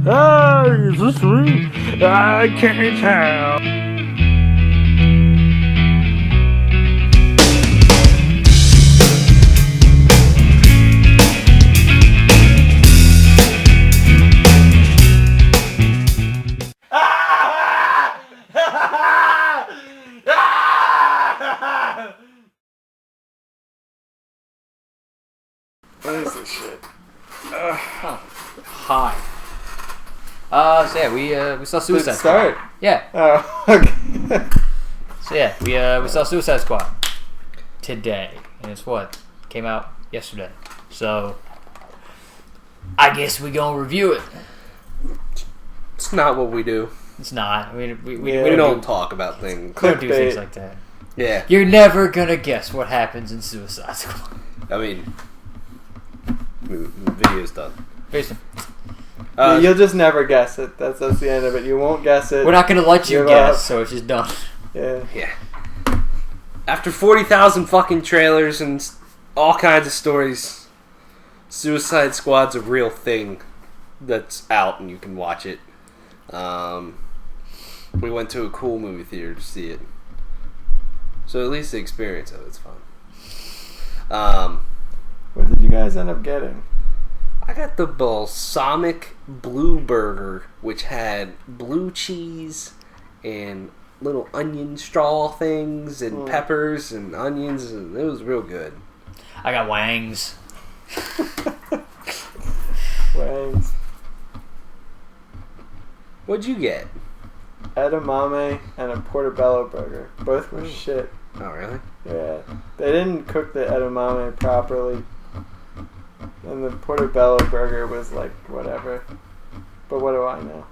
Is this me? I can't tell. What is this shit? Hi. So yeah, we saw Suicide Start? Squad. Yeah. Oh, okay. So yeah, we saw Suicide Squad today, and it's what came out yesterday. So I guess we gonna review it. It's not what we do. It's not. We We don't talk about things. We don't do Clickbait. things like that. Yeah. You're never gonna guess what happens in Suicide Squad. I mean, the video's done. Basically, You'll just never guess it. That's the end of it. You won't guess it. we're not gonna let you Give guess, up. so it's just done. Yeah. Yeah. After 40,000 fucking trailers and all kinds of stories, Suicide Squad's a real thing that's out and you can watch it. We went to a cool movie theater to see it. So at least the experience of it's fun. What did you guys end up getting? I got the balsamic blue burger, which had blue cheese and little onion straw things and peppers and onions, and it was real good. I got Wangs. Wangs. What'd you get? Edamame and a portobello burger. Both were shit. Oh, really? Yeah. They didn't cook the edamame properly. And the portobello burger was like, whatever. But what do I know?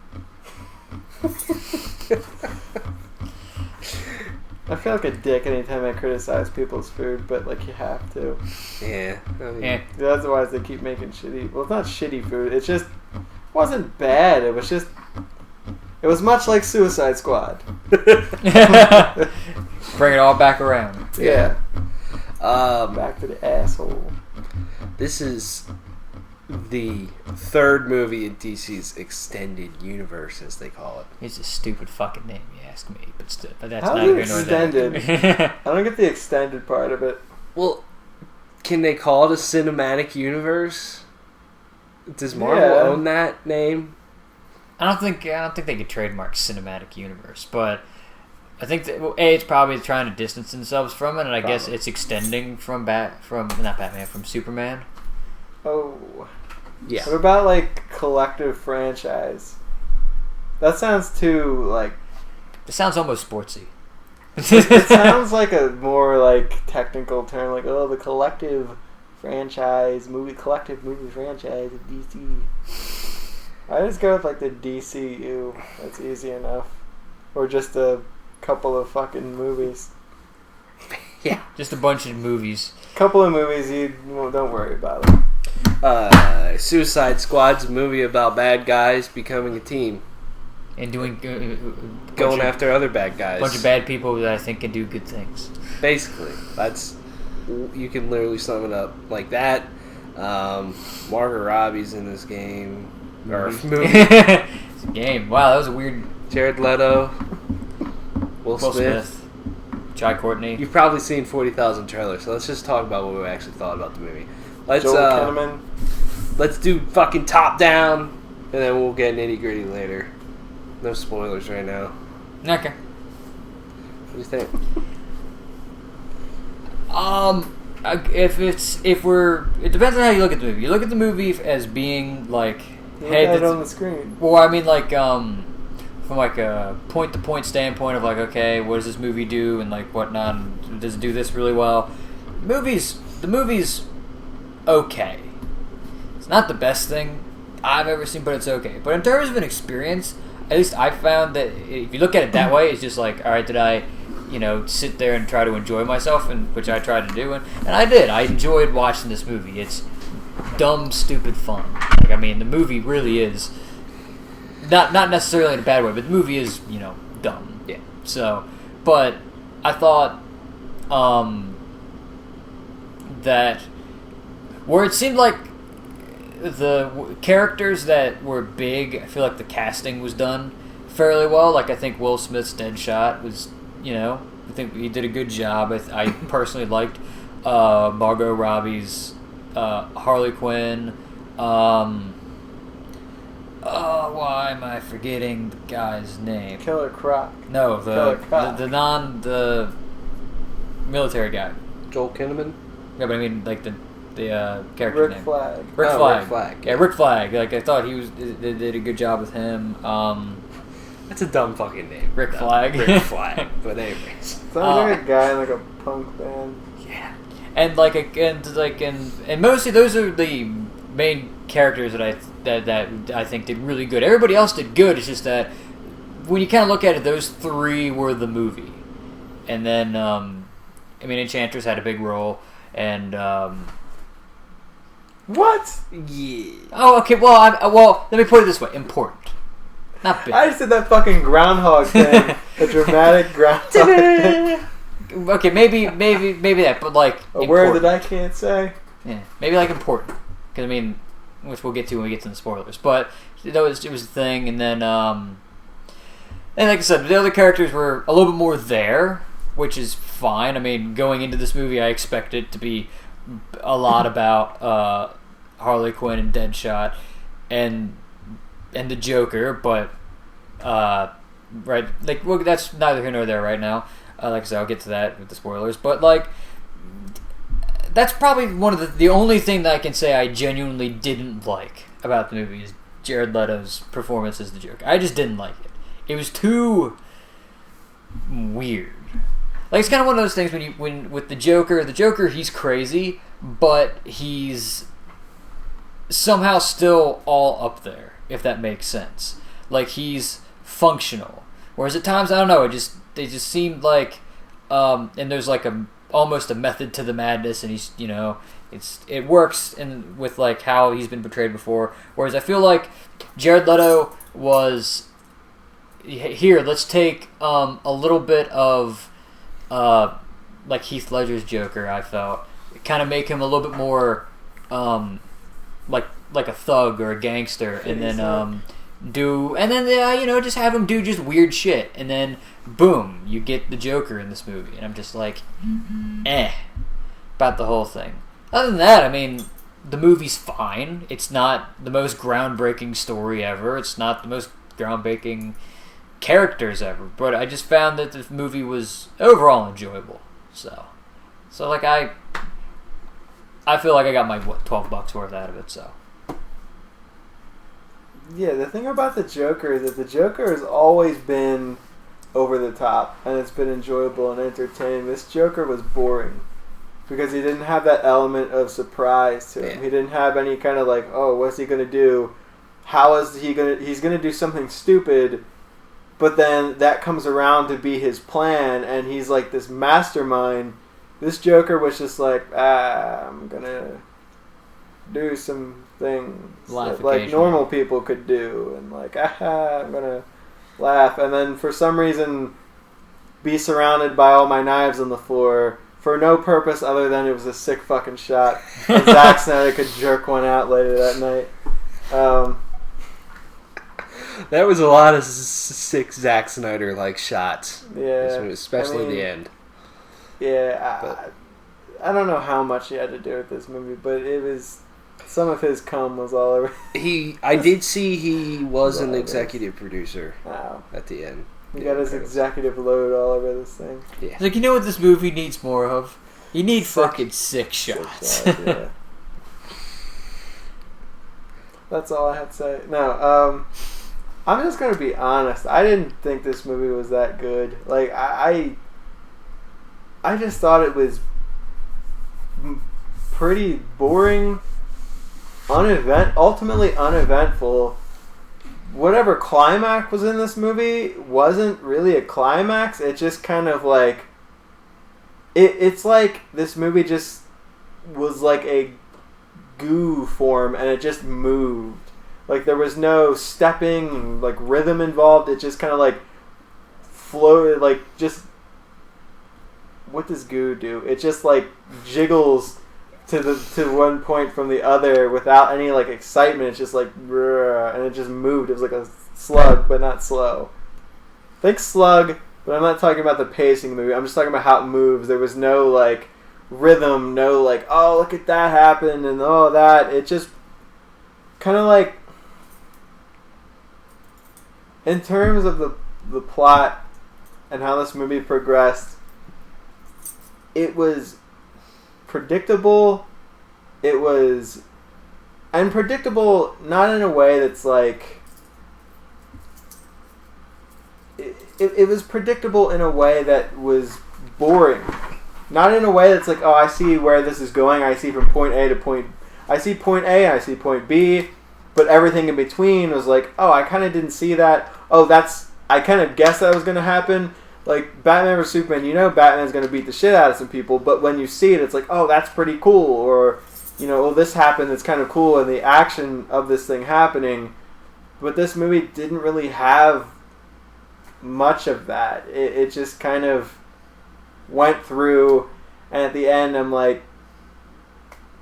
I feel like a dick anytime I criticize people's food, but like you have to. Yeah. I mean, Yeah. Otherwise they keep making shitty... Well, it's not shitty food. It just wasn't bad. It was just... It was much like Suicide Squad. Bring it all back around. Yeah. Back to the asshole. This is the third movie in DC's extended universe, as they call it. It's a stupid fucking name, you ask me, but that's How's not it even extended? I don't get the extended part of it. Well, can they call it a cinematic universe? Does Marvel Yeah. own that name? I don't think they could trademark cinematic universe, but I think that it's probably trying to distance themselves from it, and I guess it's extending from from Superman. Oh. Yeah. What about like collective franchise? That sounds too like... It sounds almost sportsy. It sounds like a more like technical term, like the collective collective movie franchise of DC. I just go with like the DCU. That's easy enough. Or just a couple of fucking movies. Yeah. Just a bunch of movies. Couple of movies, don't worry about them. Suicide Squad's a movie about bad guys becoming a team. And doing... Going after other bad guys. A bunch of bad people that I think can do good things. Basically. You can literally sum it up like that. Margot Robbie's in this game. Or movie. It's a game. Wow, that was a weird... Jared Leto. Will Smith. Jai Courtney. You've probably seen 40,000 trailers, so let's just talk about what we actually thought about the movie. Joel Kinnaman. Let's do fucking top down, and then we'll get nitty gritty later. No spoilers right now. Okay. What do you think? It depends on how you look at the movie. You look at the movie as being like, Look at it on the screen. well, I mean, like, from like a point-to-point standpoint of like, okay, what does this movie do and like whatnot? And does it do this really well? The movie's okay. It's not the best thing I've ever seen, but it's okay. But in terms of an experience, at least I found that if you look at it that way, it's just like, all right, did I, sit there and try to enjoy myself, and which I tried to do, and I did. I enjoyed watching this movie. It's dumb, stupid fun. Like, I mean, the movie really is not necessarily in a bad way, but the movie is, dumb. Yeah. So, but I thought that where it seemed like characters that were big, I feel like the casting was done fairly well. Like, I think Will Smith's Deadshot was, I think he did a good job. I personally liked Margot Robbie's Harley Quinn. Why am I forgetting the guy's name? Killer Croc. No, Killer Croc. the military guy. Joel Kinnaman. Yeah, but I mean, like the character Rick name. Flag. Rick Oh, Flag. Rick Flag, Yeah, yeah. Rick Flag. Like, I thought they did a good job with him. That's a dumb fucking name. Rick Dumb. Flag. Rick Flag. But anyways. Sounds like a guy in like a punk band. Yeah. And and mostly those are the main characters that I think did really good. Everybody else did good. It's just that when you kind of look at it, those three were the movie. And then Enchantress had a big role, and What? Yeah. oh, okay. Well, let me put it this way: important, not big. I just did that fucking groundhog thing. The dramatic groundhog thing. Okay, maybe that, but like A word important. that I can't say. Yeah, maybe like important, because which we'll get to when we get to the spoilers. But it was a thing, and then and like I said, the other characters were a little bit more there, which is fine. I mean, going into this movie, I expected it to be a lot about Harley Quinn and Deadshot and the Joker, but right, like, well, that's neither here nor there right now. Like I said, I'll get to that with the spoilers, but like, that's probably one of the only thing that I can say I genuinely didn't like about the movie is Jared Leto's performance as the Joker. I just didn't like it. It was too weird. Like, it's kind of one of those things when with the Joker, he's crazy, but he's somehow still all up there, if that makes sense. Like, he's functional. Whereas at times, I don't know, they just seemed like, and there's like almost a method to the madness, and he's, it works with like how he's been portrayed before. Whereas I feel like Jared Leto was, here, let's take a little bit of like Heath Ledger's Joker. I felt kind of make him a little bit more like a thug or a gangster, and then just have him do just weird shit, and then boom, you get the Joker in this movie, and I'm just like, about the whole thing. Other than that, the movie's fine. It's not the most groundbreaking story ever. It's not the most groundbreaking characters ever. But I just found that the movie was overall enjoyable. So like I feel like I got my $12 worth out of it. So yeah, the thing about the Joker is that the Joker has always been over the top, and it's been enjoyable and entertaining. This Joker was boring because he didn't have that element of surprise to him. Yeah. He didn't have any kind of like, oh, what's he gonna do? How is he gonna? He's gonna do something stupid, but then that comes around to be his plan, and he's like this mastermind. This Joker was just like, I'm gonna do some things that like normal people could do, and like, I'm gonna laugh, and then for some reason be surrounded by all my knives on the floor for no purpose other than it was a sick fucking shot, and Zack Snyder could jerk one out later that night. That was a lot of sick Zack Snyder like shots. Yeah, especially the end. Yeah, I don't know how much he had to do with this movie, but it was, some of his cum was all over. I did see he was an executive producer. Wow. At the end. He got his executive load all over this thing. Yeah. It's like, you know what this movie needs more of? You need fucking sick shots. Yeah. That's all I had to say. No, I'm just gonna be honest. I didn't think this movie was that good. Like, I just thought it was pretty boring, ultimately uneventful. Whatever climax was in this movie wasn't really a climax. It just kind of like, it's like this movie just was like a goo form, and it just moved. Like, there was no stepping, like, rhythm involved. It just kind of like floated, like, just, what does goo do? It just like jiggles to one point from the other without any like excitement. It's just like and it just moved. It was like a slug, but not slow. Think slug, but I'm not talking about the pacing of the movie. I'm just talking about how it moves. There was no like rhythm, no like, oh, look at that happen and all that. It just kind of like, in terms of the plot and how this movie progressed, it was predictable. It was unpredictable, not in a way that's like, it was predictable in a way that was boring. Not in a way that's like, oh, I see where this is going. I see from point A to point... I see point A, I see point B, but everything in between was like, oh, I kind of didn't see that. Oh, that's... I kind of guessed that was going to happen. Like, Batman vs. Superman, you know Batman's going to beat the shit out of some people, but when you see it, it's like, oh, that's pretty cool. Or, you know, oh, this happened, it's kind of cool, and the action of this thing happening. But this movie didn't really have much of that. It just kind of went through, and at the end I'm like,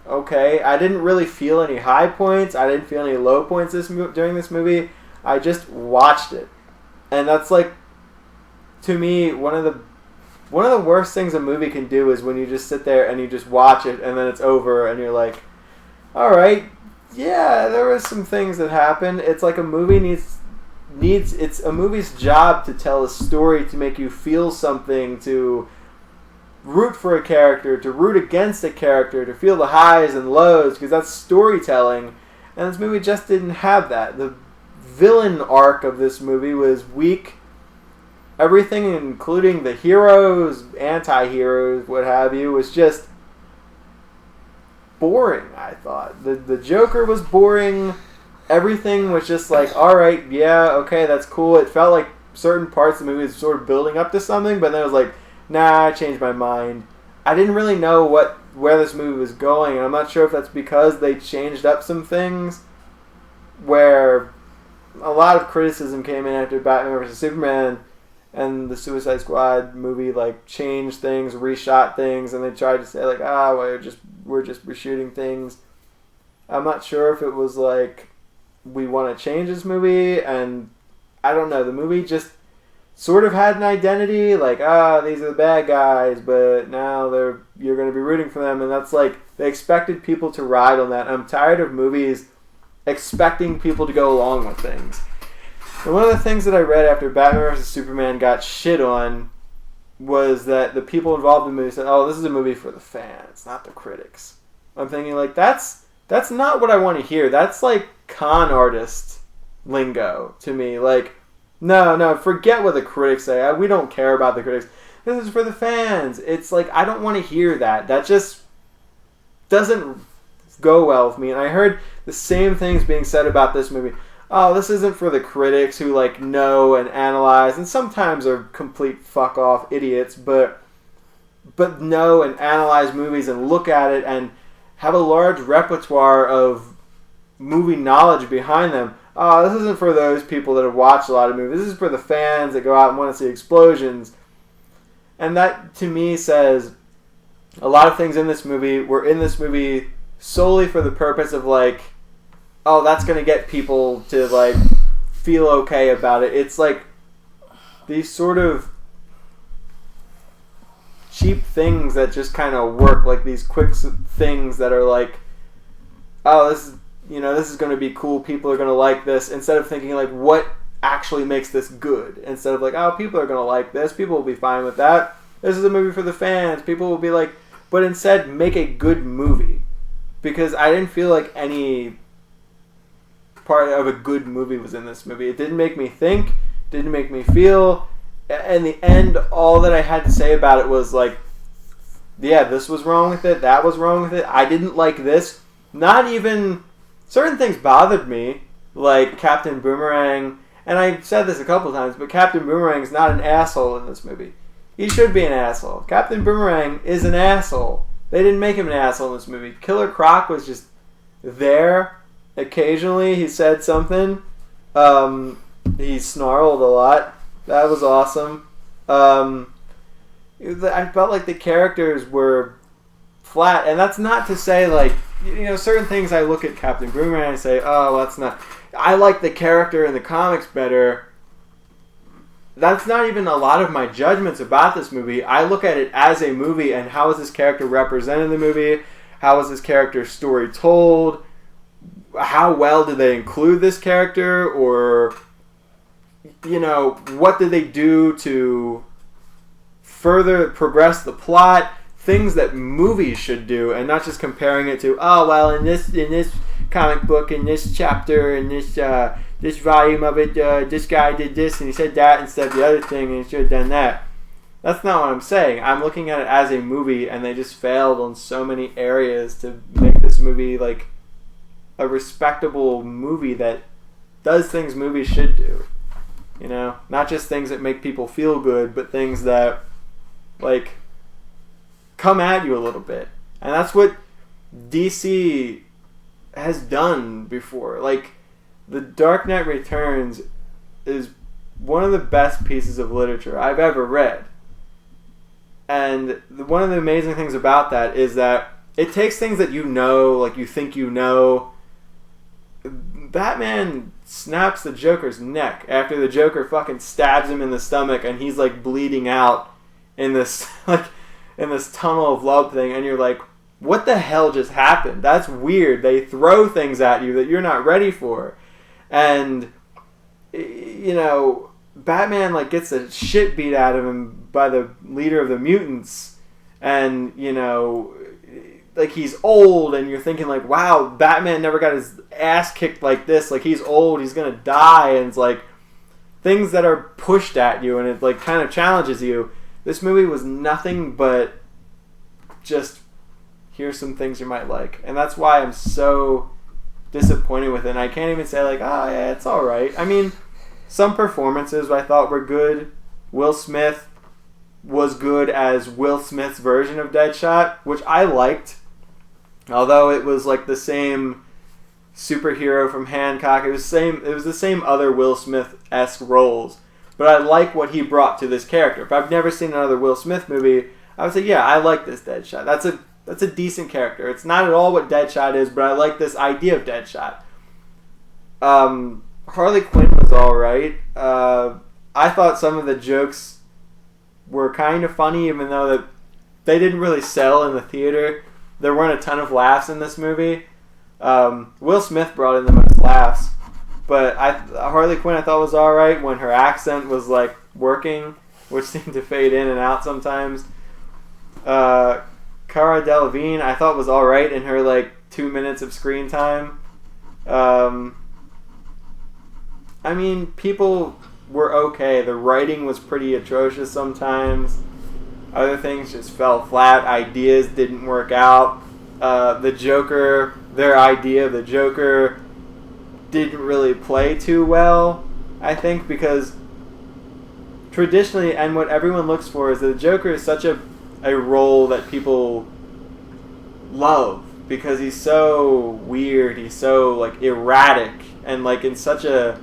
okay, I didn't really feel any high points, I didn't feel any low points during this movie. I just watched it, and that's like, to me, one of the worst things a movie can do is when you just sit there and you just watch it and then it's over and you're like, alright, yeah, there was some things that happened. It's like a movie it's a movie's job to tell a story, to make you feel something, to root for a character, to root against a character, to feel the highs and lows, because that's storytelling. And this movie just didn't have that. The villain arc of this movie was weak. Everything, including the heroes, anti-heroes, what have you, was just boring, I thought. The Joker was boring. Everything was just like, alright, yeah, okay, that's cool. It felt like certain parts of the movie was sort of building up to something, but then it was like, nah, I changed my mind. I didn't really know where this movie was going, and I'm not sure if that's because they changed up some things, where a lot of criticism came in after Batman vs. Superman and the Suicide Squad movie, like, changed things, reshot things, and they tried to say, like, we're just reshooting things. I'm not sure if it was like, we want to change this movie, and I don't know, the movie just sort of had an identity, like, these are the bad guys, but now you're going to be rooting for them, and that's like, they expected people to ride on that. I'm tired of movies expecting people to go along with things. And one of the things that I read after Batman vs. Superman got shit on was that the people involved in the movie said, oh, this is a movie for the fans, not the critics. I'm thinking, like, that's not what I want to hear. That's like con artist lingo to me. Like, no, forget what the critics say. We don't care about the critics. This is for the fans. It's like, I don't want to hear that. That just doesn't go well with me. And I heard the same things being said about this movie. Oh, this isn't for the critics who, like, know and analyze, and sometimes are complete fuck-off idiots, but know and analyze movies and look at it and have a large repertoire of movie knowledge behind them. Oh, this isn't for those people that have watched a lot of movies. This is for the fans that go out and want to see explosions. And that, to me, says a lot of things in this movie were in this movie solely for the purpose of, like, oh, that's going to get people to, like, feel okay about it. It's like these sort of cheap things that just kind of work, like these quick things that are like, oh, this is going to be cool, people are going to like this, instead of thinking, like, what actually makes this good? Instead of like, oh, people are going to like this, people will be fine with that, this is a movie for the fans, people will be like, but instead make a good movie. Because I didn't feel like any part of a good movie was in this movie. It didn't make me think, didn't make me feel. In the end, all that I had to say about it was like, yeah, this was wrong with it, that was wrong with it, I didn't like this. Not even, certain things bothered me, like Captain Boomerang, and I said this a couple times, but Captain Boomerang's not an asshole in this movie. He should be an asshole. Captain Boomerang is an asshole. They didn't make him an asshole in this movie. Killer Croc was just there. Occasionally he said something. He snarled a lot. That was awesome. I felt like the characters were flat. And that's not to say, like, certain things I look at Captain Boomerang and I say, oh, that's not... I like the character in the comics better. That's not even a lot of my judgments about this movie. I look at it as a movie, and how is this character represented in the movie? How is this character's story told? How well did they include this character? Or, what did they do to further progress the plot? Things that movies should do, and not just comparing it to, oh, well, in this comic book, in this chapter, in this volume of it, this guy did this and he said that instead of the other thing and he should have done that. That's not what I'm saying. I'm looking at it as a movie, and they just failed on so many areas to make this movie like a respectable movie that does things movies should do. Not just things that make people feel good, but things that like come at you a little bit. And that's what DC has done before. Like, The Dark Knight Returns is one of the best pieces of literature I've ever read. And one of the amazing things about that is that it takes things that like you think Batman snaps the Joker's neck after the Joker fucking stabs him in the stomach and he's like bleeding out in this in this tunnel of love thing, and you're like, what the hell just happened? That's weird. They throw things at you that you're not ready for. And, Batman, like, gets the shit beat out of him by the leader of the mutants. And, like, he's old, and you're thinking, like, wow, Batman never got his ass kicked like this. Like, he's old, he's gonna die. And it's, like, things that are pushed at you, and it, like, kind of challenges you. This movie was nothing but just, here's some things you might like. And that's why I'm so disappointed with it. And I can't even say, like, oh, yeah, it's alright. I mean, some performances I thought were good. Will Smith was good as Will Smith's version of Deadshot, which I liked. Although it was, like, the same superhero from Hancock. It was the same other Will Smith-esque roles. But I like what he brought to this character. If I've never seen another Will Smith movie, I would say, yeah, I like this Deadshot. That's a decent character. It's not at all what Deadshot is, but I like this idea of Deadshot. Harley Quinn was alright. I thought some of the jokes were kind of funny, even though they didn't really sell in the theater. There weren't a ton of laughs in this movie. Will Smith brought in the most laughs. But Harley Quinn I thought was alright when her accent was like working, which seemed to fade in and out sometimes. Cara Delevingne I thought was alright in her like 2 minutes of screen time. I mean, people were okay. The writing was pretty atrocious sometimes. Other things just fell flat. Ideas didn't work out. The Joker, their idea of the Joker didn't really play too well, I think, because traditionally, and what everyone looks for is that the Joker is such a role that people love because he's so weird, he's so like erratic and like in such a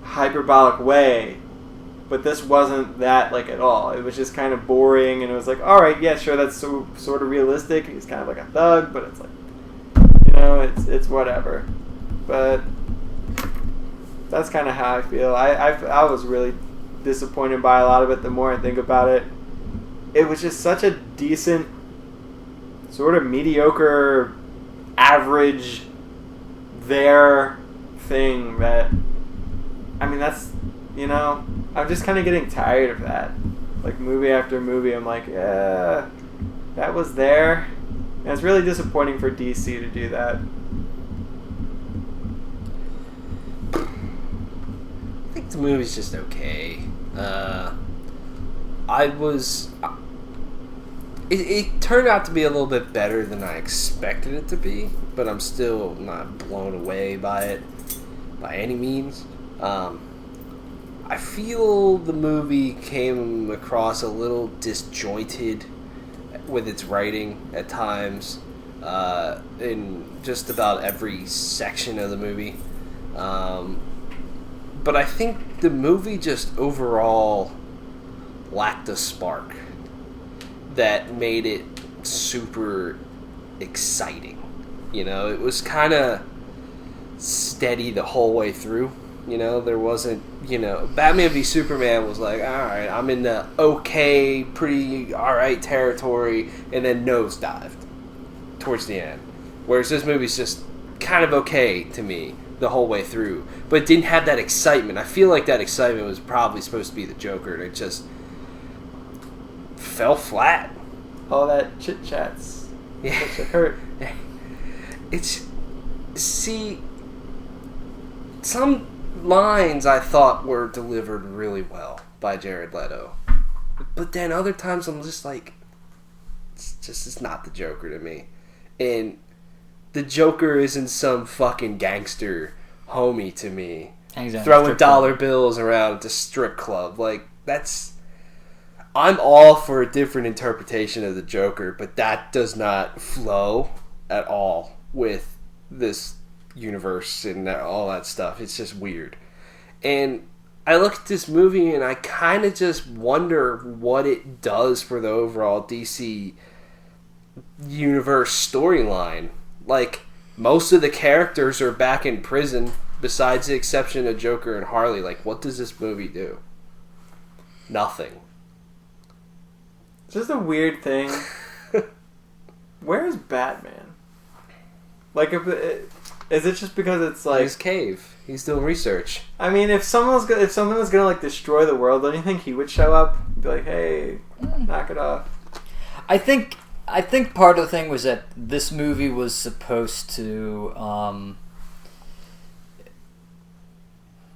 hyperbolic way. But this wasn't that like at all. It was just kind of boring, and it was like, all right, yeah, sure, that's sort of realistic. He's kind of like a thug, but it's like, it's whatever. But that's kind of how I feel. I was really disappointed by a lot of it. The more I think about it, it was just such a decent, sort of mediocre, average, there thing that, I mean, that's, I'm just kind of getting tired of that. Like, movie after movie, I'm like, yeah, that was there. And it's really disappointing for DC to do that. I think the movie's just okay. It turned out to be a little bit better than I expected it to be, but I'm still not blown away by it by any means. I feel the movie came across a little disjointed with its writing at times in just about every section of the movie. But I think the movie just overall lacked a spark that made it super exciting. You know, it was kind of steady the whole way through. You know, there wasn't, Batman v Superman was like, alright, I'm in the okay, pretty alright territory, and then nosedived towards the end. Whereas this movie's just kind of okay to me the whole way through. But it didn't have that excitement. I feel like that excitement was probably supposed to be the Joker, and it just fell flat. All that chit-chats. Yeah. Which it hurt. See, some lines I thought were delivered really well by Jared Leto, but then other times I'm just like, it's not the Joker to me. And the Joker isn't some fucking gangster homie to me, throwing dollar bills around at the strip club. Like, I'm all for a different interpretation of the Joker, but that does not flow at all with this universe and all that stuff. It's just weird. And I look at this movie and I kind of just wonder what it does for the overall DC universe storyline. Like, most of the characters are back in prison besides the exception of Joker and Harley. Like, what does this movie do? Nothing. It's just a weird thing. Where is Batman? Like, is it just because it's like his cave? He's doing research. I mean, if something was gonna like destroy the world, don't you think he would show up and be like, "Hey, knock it off"? I think part of the thing was that this movie was supposed to,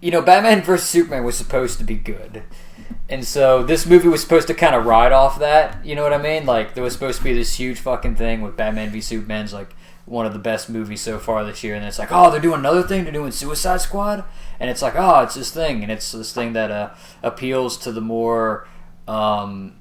Batman vs Superman was supposed to be good. And so this movie was supposed to kind of ride off that, you know what I mean? Like, there was supposed to be this huge fucking thing with Batman v Superman's like one of the best movies so far this year, and then it's like, oh, they're doing another thing, they're doing Suicide Squad, and it's like, oh, it's this thing, and it's this thing that appeals to the more fun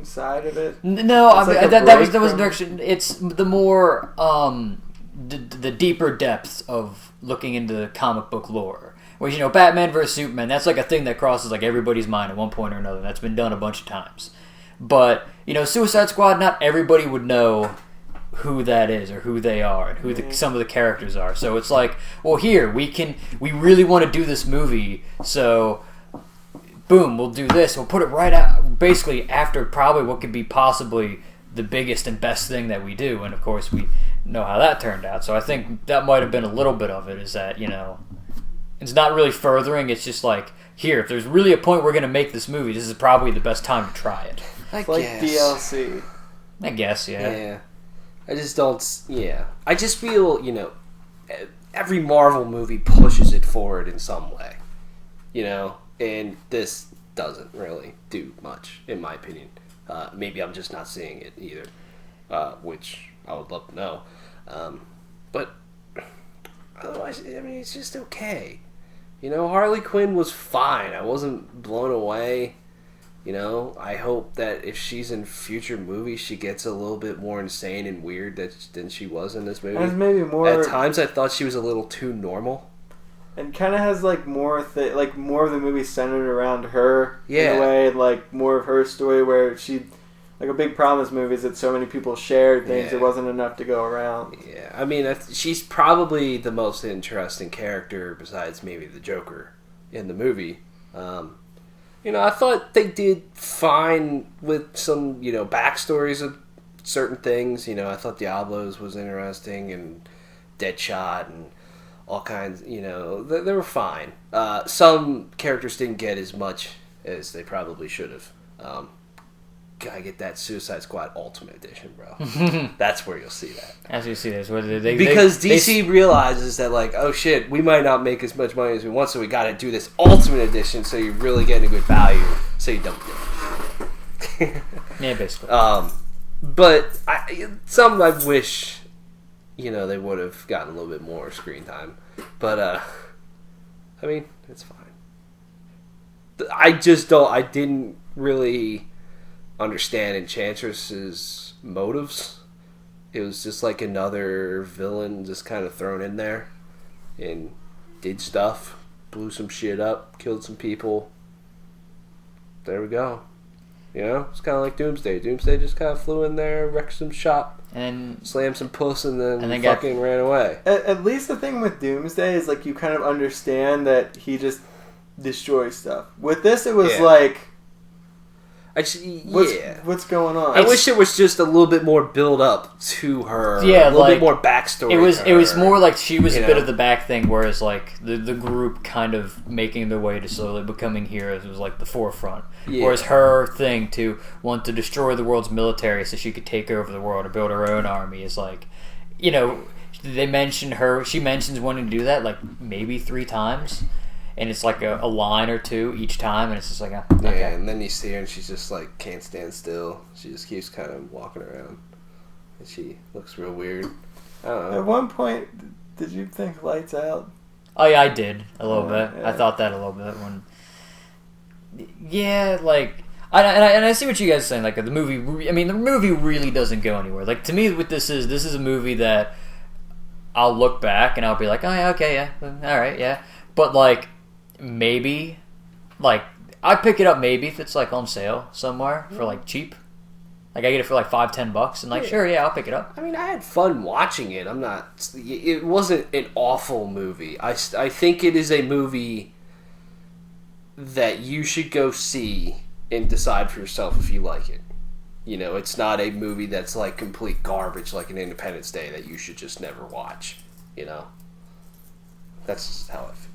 side of it. No, I mean, like that was the direction. It's the more the deeper depths of looking into comic book lore. Whereas, Batman vs Superman, that's like a thing that crosses like everybody's mind at one point or another. That's been done a bunch of times. But, Suicide Squad, not everybody would know who that is or who they are and who some of the characters are. So it's like, well, here, we really want to do this movie, so boom, we'll do this. We'll put it right out, basically after probably what could be possibly the biggest and best thing that we do. And, of course, we know how that turned out. So I think that might have been a little bit of it, is that, it's not really furthering. It's just like, here, if there's really a point we're going to make this movie, this is probably the best time to try it. It's like DLC. I guess, yeah. Yeah. I just don't... Yeah. I just feel, every Marvel movie pushes it forward in some way. And this doesn't really do much, in my opinion. Maybe I'm just not seeing it either, which I would love to know. But otherwise, I mean, it's just okay. Harley Quinn was fine. I wasn't blown away. I hope that if she's in future movies, she gets a little bit more insane and weird than she was in this movie. And maybe more. At times, I thought she was a little too normal. And kind of has like more of the movie centered around her in a way, and like more of her story where she, like a big problem with this movie is that so many people shared things, there wasn't enough to go around. Yeah, I mean, she's probably the most interesting character besides maybe the Joker in the movie. I thought they did fine with some, backstories of certain things. I thought Diablo's was interesting and Deadshot and all kinds, they were fine. Some characters didn't get as much as they probably should have. Gotta get that Suicide Squad Ultimate Edition, bro. That's where you'll see that. As you see this, because DC realizes that, like, oh shit, we might not make as much money as we want, so we gotta do this Ultimate Edition so you're really getting a good value, so you don't do it. Yeah, basically. But I wish, they would have gotten a little bit more screen time. But, I mean, it's fine. I didn't really understand Enchantress's motives. It was just like another villain just kind of thrown in there and did stuff, blew some shit up, killed some people. There we go. You know, it's kind of like Doomsday. Doomsday just kind of flew in there, wrecked some shop, and slammed some puss, and then got, fucking ran away. At least the thing with Doomsday is like you kind of understand that he just destroys stuff. With this, it was like, what's going on? I wish it was just a little bit more build up to her. Yeah, a little bit more backstory. It was more like she was a bit of the back thing, whereas like the group kind of making their way to slowly becoming heroes was like the forefront. Yeah. Whereas her thing to want to destroy the world's military so she could take over the world or build her own army is like, you know, they mention her. She mentions wanting to do that like maybe 3 times. And it's like a line or 2 each time, and it's just like, okay. Yeah, and then you see her, and she's just like can't stand still. She just keeps kind of walking around, and she looks real weird. I don't know. At one point, did you think Lights Out? Oh yeah, I did a little bit. Yeah. I thought that a little bit when. Yeah, like I see what you guys are saying. Like the movie, I mean, the movie really doesn't go anywhere. Like to me, what this is a movie that I'll look back and I'll be like, oh yeah, okay, yeah, all right, yeah, but like. Maybe, like, I pick it up maybe if it's like on sale somewhere for like cheap. Like I get it for like $5-10 and like sure, yeah, I'll pick it up. I mean, I had fun watching it. It wasn't an awful movie. I think it is a movie that you should go see and decide for yourself if you like it. You know, it's not a movie that's like complete garbage like an Independence Day that you should just never watch. You know, that's just how I feel.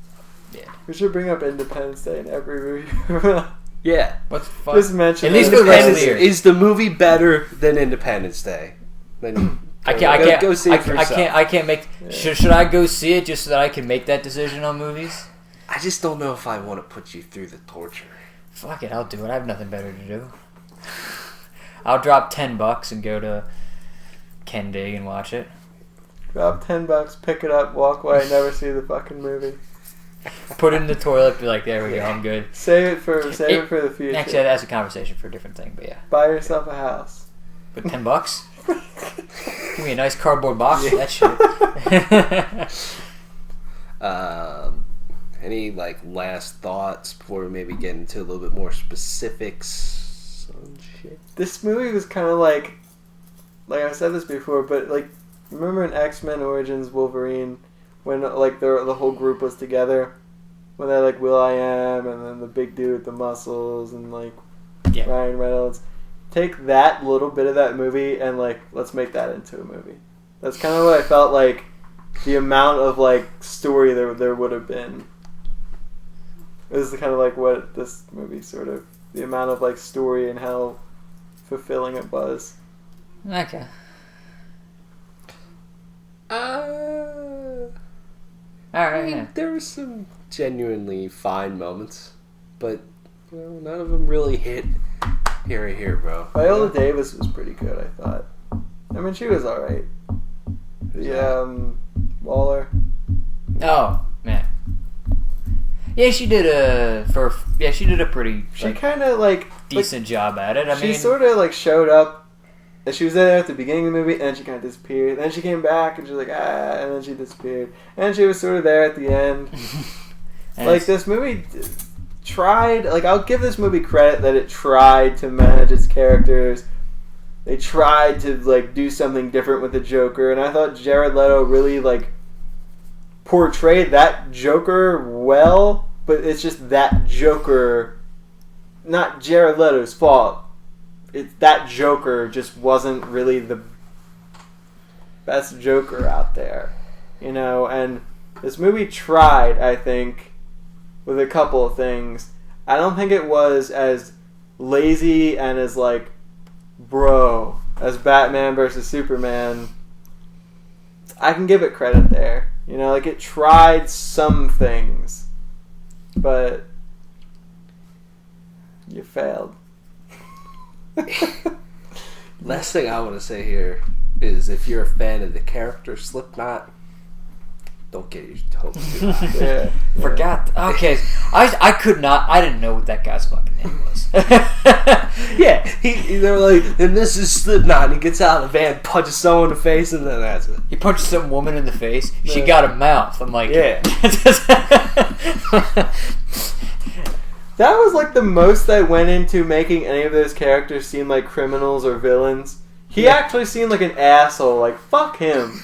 Yeah. We should bring up Independence Day in every movie. Yeah. What's fun? Just mention at least Independence is the movie better than Independence Day? Then I can't go see it for yourself. I can't make. Yeah. Should I go see it just so that I can make that decision on movies? I just don't know if I want to put you through the torture. Fuck it, I'll do it. I have nothing better to do. I'll drop $10 and go to Ken Dig and watch it. Drop $10, pick it up, walk away, never see the fucking movie. Put it in the toilet, be like, there we go, I'm good. Save it for the future. Actually, that's a conversation for a different thing, but yeah. Buy yourself a house. But $10? Give me a nice cardboard box for that shit. Any like last thoughts before we maybe get into a little bit more specifics on shit? This movie was kind of like I said this before, but like, remember in X-Men Origins Wolverine, when like the whole group was together, when they like Will.i.am and then the big dude with the muscles and like Ryan Reynolds. Take that little bit of that movie and like let's make that into a movie. That's kind of what I felt like. The amount of like story there would have been. It was kind of like what this movie sort of, the amount of like story and how fulfilling it was. Okay. Alright, I mean, there were some genuinely fine moments, but none of them really hit here, bro. Viola Davis was pretty good, I thought. I mean, she was alright. Waller. Oh, man. Yeah, she did a pretty She kind of like decent job at it. She sort of like showed up. And she was there at the beginning of the movie, and then she kind of disappeared. Then she came back, and she was like, and then she disappeared. And she was sort of there at the end. Like, this movie tried, like, I'll give this movie credit that it tried to manage its characters. They tried to, like, do something different with the Joker, and I thought Jared Leto really, like, portrayed that Joker well, but it's just that Joker, not Jared Leto's fault. That Joker just wasn't really the best Joker out there, you know, and this movie tried, I think, with a couple of things. I don't think it was as lazy and as, like, bro as Batman versus Superman. I can give it credit there, you know, like, it tried some things, but you failed. Last thing I want to say here is if you're a fan of the character Slipknot, don't get your hopes too high. Yeah. Forgot. Okay. I could not. I didn't know what that guy's fucking name was. Yeah. They were like, and this is Slipknot, and he gets out of the van, punches someone in the face, and then that's it. He punched some woman in the face. She got a mouth. I'm like, yeah. That was like the most that went into making any of those characters seem like criminals or villains. He actually seemed like an asshole. Like, fuck him.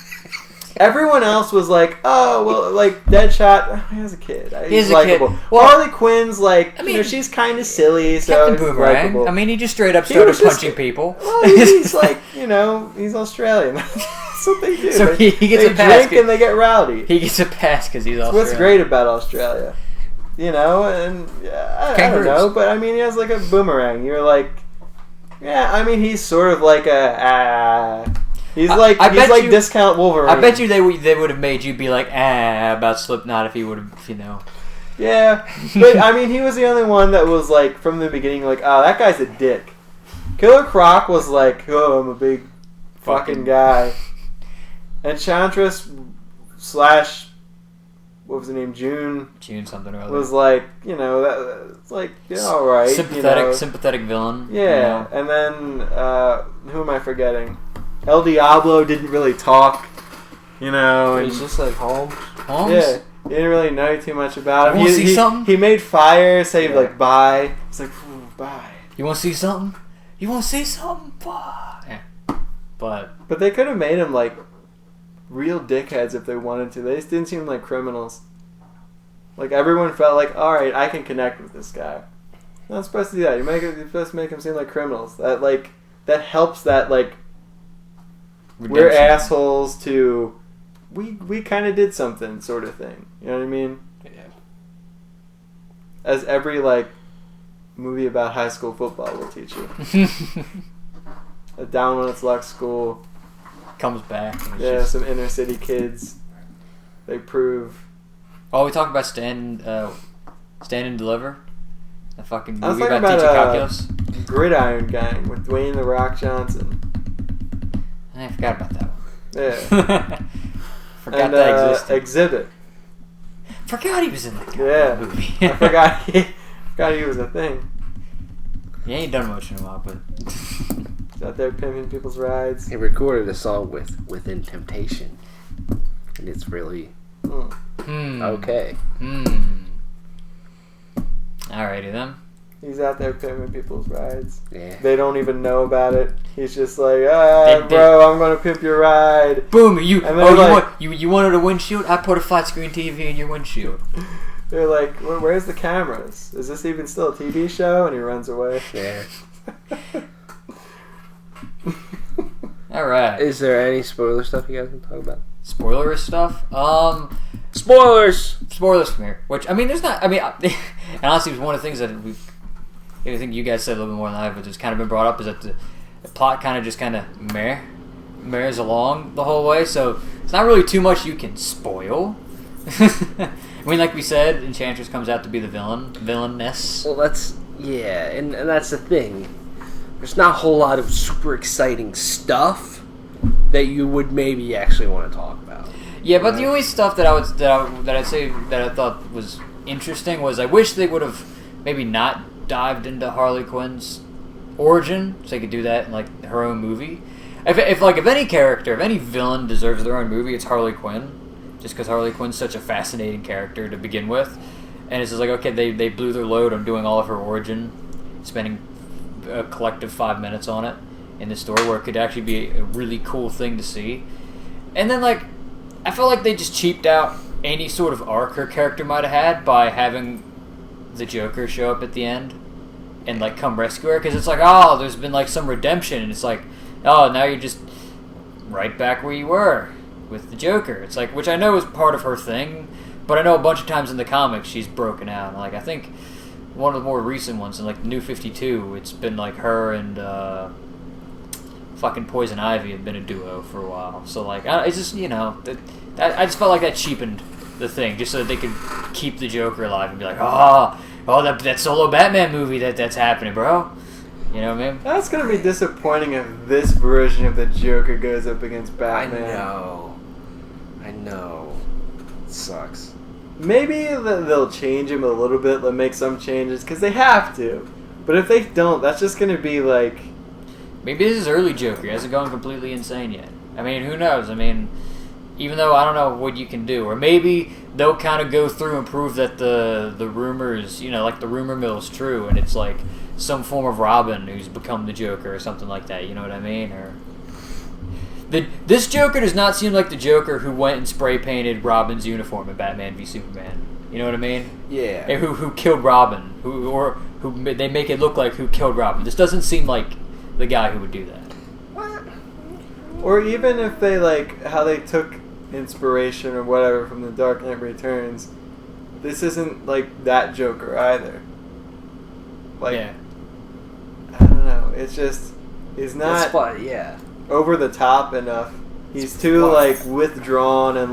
Everyone else was like, oh, well, like, Deadshot, he has a kid. He's likable. Well, Harley Quinn's like, she's kind of silly, so Captain Boomerang. likable. I mean, he just straight up started punching people. Well, he's like, he's Australian. That's what they do. So he gets a pass. They drink and they get rowdy. He gets a pass because he's Australian. What's great about Australia? And I don't know, but I mean, he has like a boomerang. You're like, yeah, I mean, he's sort of like he's like discount Wolverine. I bet you they would have made you be like about Slipknot if he would have, Yeah, but I mean, he was the only one that was like from the beginning like, oh, that guy's a dick. Killer Croc was like, oh, I'm a big fucking guy, and Chantress / what was the name? June something or other. Was like, that's like, all right. Sympathetic villain. Yeah, and then, who am I forgetting? El Diablo didn't really talk, He's just like Holmes. Yeah, he didn't really know too much about him. You want to see something? He made fire say, like, bye. It's like, bye. You want to see something? You want to see something? Bye. Yeah. But they could have made him, like, real dickheads if they wanted to. They just didn't seem like criminals. Like, everyone felt like, alright, I can connect with this guy. You're not supposed to do that. You're supposed to make them seem like criminals. That helps that, like, redemption. We're assholes to we kind of did something sort of thing. You know what I mean? Yeah. As every, like, movie about high school football will teach you. A down on its luck school. Comes back. Some inner city kids. They prove. Oh, we talked about Stand and Deliver? A fucking movie about DJ Calculus? Gridiron Gang with Dwayne The Rock Johnson. I forgot about that one. Yeah. Forgot that existed. Exhibit. Forgot he was in that movie. I forgot he was a thing. He ain't done much in a while, but... He's out there pimping people's rides. He recorded a song with Within Temptation. And it's really... okay. Alrighty then. He's out there pimping people's rides. Yeah. They don't even know about it. He's just like, bro, I'm gonna pimp your ride. Boom! You wanted a windshield? I put a flat screen TV in your windshield. They're like, where's the cameras? Is this even still a TV show? And he runs away. Yeah. Alright. Is there any spoiler stuff you guys can talk about? Spoiler stuff? Spoilers! Spoilers from here. Which, I mean, there's not... I mean, and honestly, it was one of the things that I think you guys said a little bit more than I have, but it's kind of been brought up, is that the plot kind of just kind of mares along the whole way, so it's not really too much you can spoil. I mean, like we said, Enchantress comes out to be the villainess. Well, and that's the thing. There's not a whole lot of super exciting stuff that you would maybe actually want to talk about. Yeah, but the only stuff that I'd say that I thought was interesting was I wish they would have maybe not dived into Harley Quinn's origin, so they could do that in like her own movie. If any villain deserves their own movie, it's Harley Quinn, just because Harley Quinn's such a fascinating character to begin with, and it's just like, okay, they blew their load on doing all of her origin, spending a collective 5 minutes on it in the store, where it could actually be a really cool thing to see. And then, like, I felt like they just cheaped out any sort of arc her character might have had by having the Joker show up at the end and, like, come rescue her, because it's like, oh, there's been, like, some redemption, and it's like, oh, now you're just right back where you were with the Joker. It's like, which I know is part of her thing, but I know a bunch of times in the comics she's broken out. Like, I think one of the more recent ones, in like the New 52, it's been like her and fucking Poison Ivy have been a duo for a while. So like, it's just, I just felt like that cheapened the thing, just so that they could keep the Joker alive and be like, oh, that solo Batman movie that's happening, bro. You know what I mean? That's gonna be disappointing if this version of the Joker goes up against Batman. I know. It sucks. Maybe they'll change him a little bit, they'll make some changes, because they have to. But if they don't, that's just going to be like... Maybe this is early Joker. He hasn't gone completely insane yet. I mean, who knows? I mean, Even though I don't know what you can do. Or maybe they'll kind of go through and prove that the rumors, like the rumor mill is true, and it's like some form of Robin who's become the Joker or something like that. You know what I mean? Or this Joker does not seem like the Joker who went and spray painted Robin's uniform in Batman v Superman. You know what I mean? Yeah. And who killed Robin? Who they make it look like who killed Robin? This doesn't seem like the guy who would do that. What? Or even if they how they took inspiration or whatever from the Dark Knight Returns, this isn't like that Joker either. Yeah. I don't know. It's just he's not yeah. over the top enough. He's too withdrawn and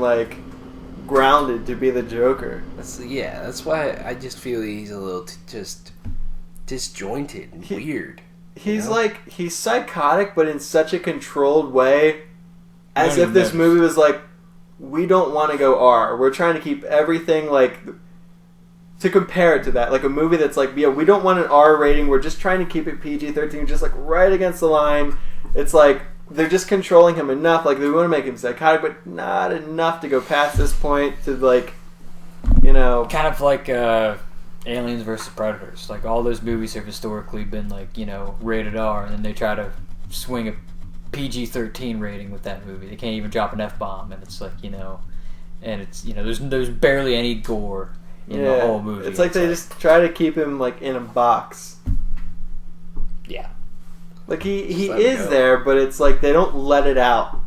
grounded to be the Joker. That's why I just feel he's a little just disjointed and weird. He's he's psychotic, but in such a controlled way, as if this movie was we don't want to go R. We're trying to keep everything to compare it to that. Like a movie that's we don't want an R rating. We're just trying to keep it PG-13, just right against the line. It's they're just controlling him enough. They want to make him psychotic, but not enough to go past this point to kind of like Aliens versus Predators. All those movies have historically been rated R, and then they try to swing a PG-13 rating with that movie. They can't even drop an F-bomb, and it's and it's there's barely any gore in the whole movie. It's they just try to keep him in a box. Yeah. He is there, but it's they don't let it out.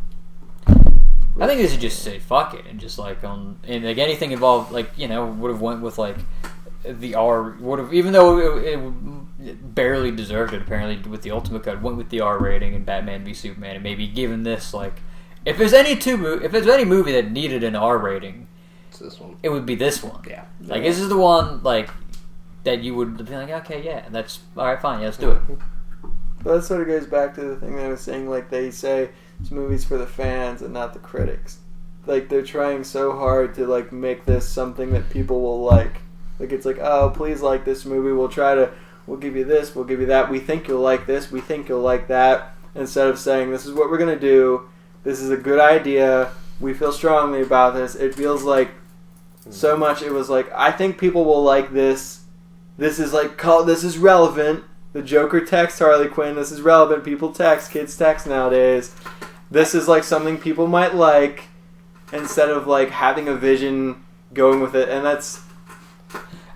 I think they should just say fuck it and just anything involved would have went with the R would have, even though it barely deserved it apparently with the Ultimate Cut, went with the R rating in Batman v Superman, and maybe given this if there's any movie that needed an R rating, it's this one. It would be this one. Yeah. This is the one that you would be okay, yeah, that's all right, fine, yeah, let's do it. But that sort of goes back to the thing that I was saying. They say this movie's for the fans and not the critics. They're trying so hard to make this something that people will like. It's oh, please like this movie. We'll give you this, we'll give you that. We think you'll like this, we think you'll like that. Instead of saying, this is what we're going to do. This is a good idea. We feel strongly about this. It feels so much. It was I think people will like this. This is this is relevant. The Joker texts Harley Quinn. This is relevant. People text. Kids text nowadays. This is something people might like, instead of having a vision going with it. And that's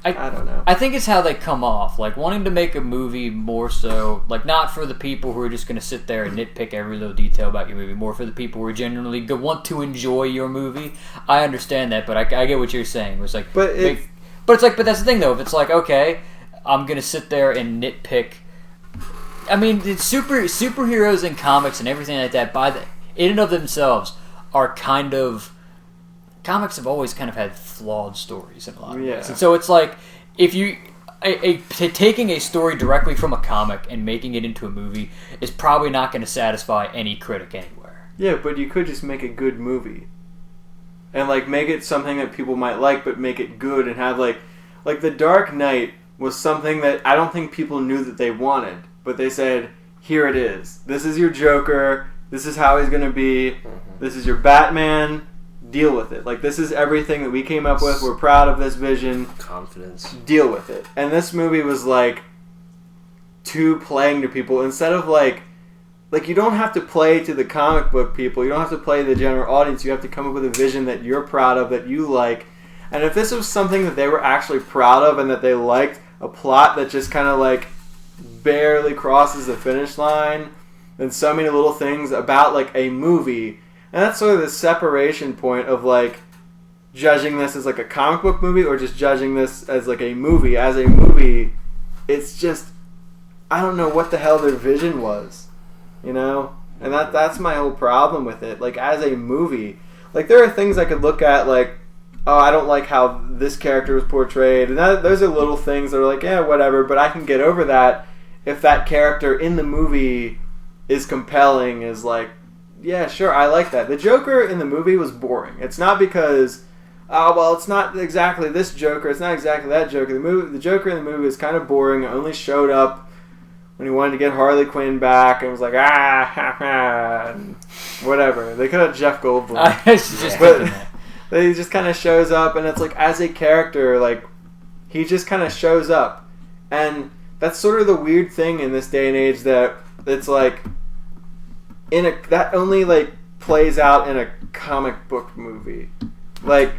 I don't know. I think it's how they come off. Wanting to make a movie more so, not for the people who are just going to sit there and nitpick every little detail about your movie, more for the people who genuinely want to enjoy your movie. I understand that, but I get what you're saying. It's but that's the thing though. If it's okay, I'm going to sit there and nitpick. I mean, superheroes and comics and everything like that, in and of themselves, are kind of... Comics have always kind of had flawed stories in a lot of ways. And so it's if you... taking a story directly from a comic and making it into a movie is probably not going to satisfy any critic anywhere. Yeah, but you could just make a good movie. And make it something that people might like, but make it good and have The Dark Knight was something that I don't think people knew that they wanted, but they said, here it is. This is your Joker. This is how he's going to be. This is your Batman. Deal with it. This is everything that we came up with. We're proud of this vision. Confidence. Deal with it. And this movie was too playing to people instead of you don't have to play to the comic book people. You don't have to play to the general audience. You have to come up with a vision that you're proud of, that you like. And if this was something that they were actually proud of and that they liked, a plot that just kind of barely crosses the finish line, and so many little things about a movie, and that's sort of the separation point of judging this as a comic book movie or just judging this as a movie. As a movie, it's just, I don't know what the hell their vision was, and that's my whole problem with it. As a movie, there are things I could look at oh, I don't like how this character was portrayed. And those are little things that are yeah, whatever. But I can get over that if that character in the movie is compelling, is yeah, sure, I like that. The Joker in the movie was boring. It's not because, oh, well, it's not exactly this Joker. It's not exactly that Joker. The Joker in the movie was kind of boring. It only showed up when he wanted to get Harley Quinn back and was like, and whatever. They could have Jeff Goldblum. I was just But thinking that. he just kind of shows up, and it's like, as a character, like, he just kind of shows up. And that's sort of the weird thing in this day and age, that it's like, that only, like, plays out in a comic book movie. Like,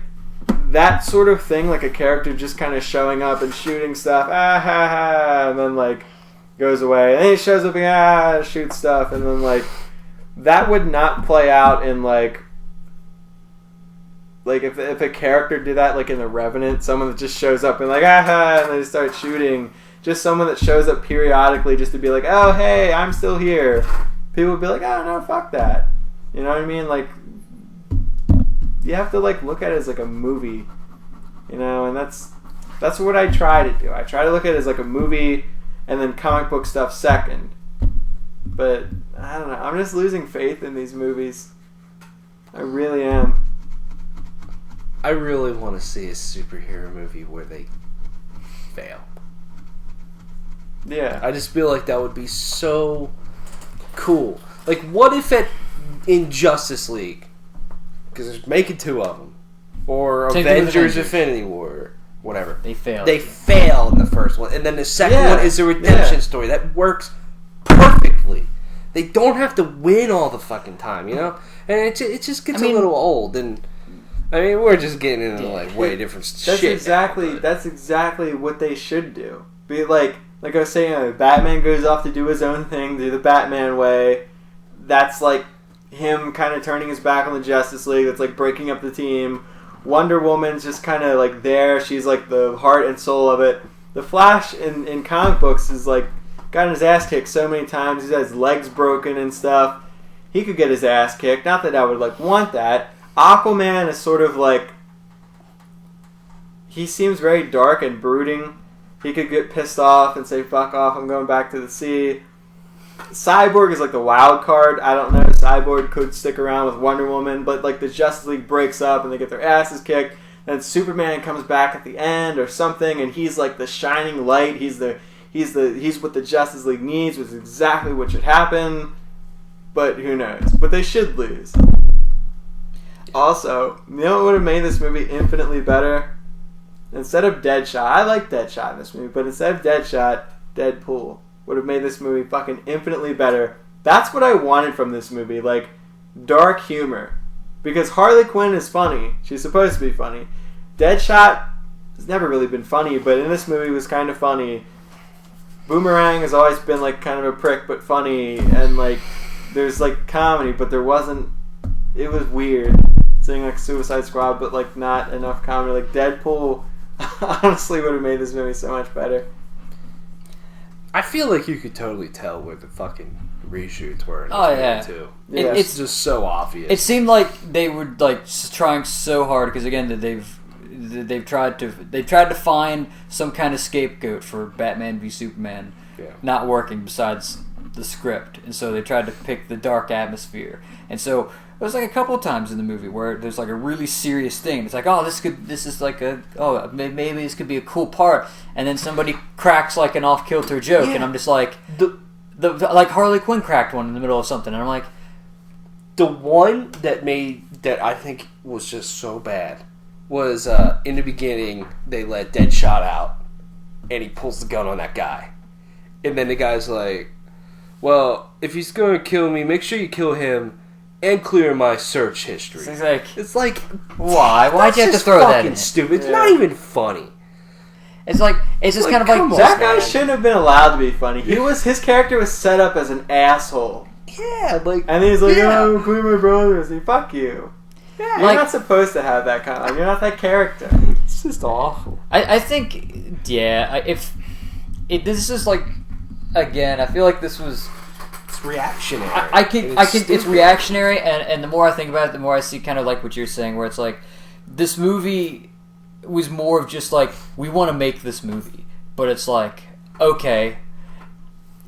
that sort of thing, like a character just kind of showing up and shooting stuff, and then, like, goes away. And then he shows up and, shoots stuff, and then, like, that would not play out in, like if a character did that, like, in The Revenant, someone that just shows up and, like, and they start shooting. Just someone that shows up periodically just to be like, oh, hey, I'm still here. People would be like, oh, no, fuck that. You know what I mean? Like, you have to, like, look at it as, like, a movie. You know, and that's what I try to do. I try to look at it as, like, a movie and then comic book stuff second. But, I don't know. I'm just losing faith in these movies. I really am. I really want to see a superhero movie where they fail. Yeah. I just feel like that would be so cool. Like, what if in Justice League, because they're making 2 of them, or Same thing with Avengers Avengers. Infinity War, whatever. They failed. They fail in the first one, and then the second Yeah. one is a redemption story that works perfectly. They don't have to win all the fucking time, you know? And it just gets a little old, and I mean, we're just getting into like way different That's shit. exactly now, that's exactly what they should do. Be like I was saying, Batman goes off to do his own thing, do the Batman way. That's like him kind of turning his back on the Justice League. That's like breaking up the team. Wonder Woman's just kind of like there. She's like the heart and soul of it. The Flash in comic books is like gotten his ass kicked so many times. He's had his legs broken and stuff. He could get his ass kicked. Not that I would like want that. Aquaman is sort of like, he seems very dark and brooding. He could get pissed off and say, fuck off, I'm going back to the sea. Cyborg is like the wild card. I don't know. Cyborg could stick around with Wonder Woman, but like the Justice League breaks up and they get their asses kicked. Then Superman comes back at the end or something, and he's like the shining light. He's what the Justice League needs, which is exactly what should happen. But who knows? But they should lose. Also, you know what would have made this movie infinitely better? Instead of Deadshot, I like Deadshot in this movie, but instead of Deadshot, Deadpool would have made this movie fucking infinitely better. That's what I wanted from this movie, like, dark humor. Because Harley Quinn is funny. She's supposed to be funny. Deadshot has never really been funny, but in this movie was kind of funny. Boomerang has always been, like, kind of a prick, but funny, and, like, there's, like, comedy, but there wasn't... It was weird. Seeing, like, Suicide Squad, but, like, not enough comedy. Like, Deadpool honestly would have made this movie so much better. I feel like you could totally tell where the fucking reshoots were in this Oh, movie, yeah. too. Yeah. It's just so obvious. It seemed like they were like trying so hard because again they've tried to find some kind of scapegoat for Batman v Superman not working besides the script, and so they tried to pick the dark atmosphere, and so it was like a couple of times in the movie where there's like a really serious thing. It's like, oh, maybe this could be a cool part, and then somebody cracks like an off-kilter joke, and I'm just like like Harley Quinn cracked one in the middle of something, and I'm like, the one that I think was just so bad was in the beginning they let Deadshot out, and he pulls the gun on that guy, and then the guy's like, well, if he's going to kill me, make sure you kill him and clear my search history. it's like why? Why'd you have to throw that in? Stupid. It's not even funny. It's like it's just kind of like come on, That guy man. shouldn't have been allowed to be funny. His character was set up as an asshole. Yeah, like... And he's like, yeah. oh, clear my brothers. Like, fuck you. Yeah, You're like- not supposed to have that kind of... You're not that character. it's just awful. I think this is like, again, I feel like this was It's reactionary. I can And it's stupid. reactionary, and the more I think about it, the more I see kind of like what you're saying, where it's like this movie was more of just like, we want to make this movie, but it's like, okay,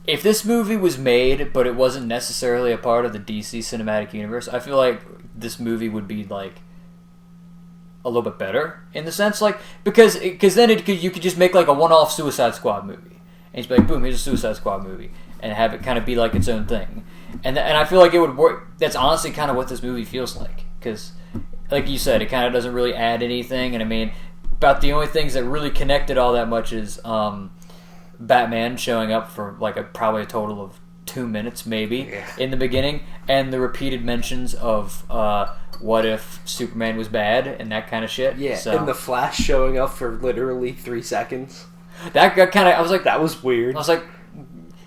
if this movie was made but it wasn't necessarily a part of the DC cinematic universe, I feel like this movie would be like a little bit better in the sense, like, because then you could just make like a one-off Suicide Squad movie, and just be like, boom, here's a Suicide Squad movie, and have it kind of be like its own thing. And I feel like it would work. That's honestly kind of what this movie feels like, because, like you said, it kind of doesn't really add anything. And I mean, about the only things that really connected all that much is Batman showing up for like probably a total of 2 minutes maybe in the beginning, and the repeated mentions of what if Superman was bad and that kind of shit. Yeah, so, and the Flash showing up for literally 3 seconds. That got kind of. I was like, that was weird. I was like,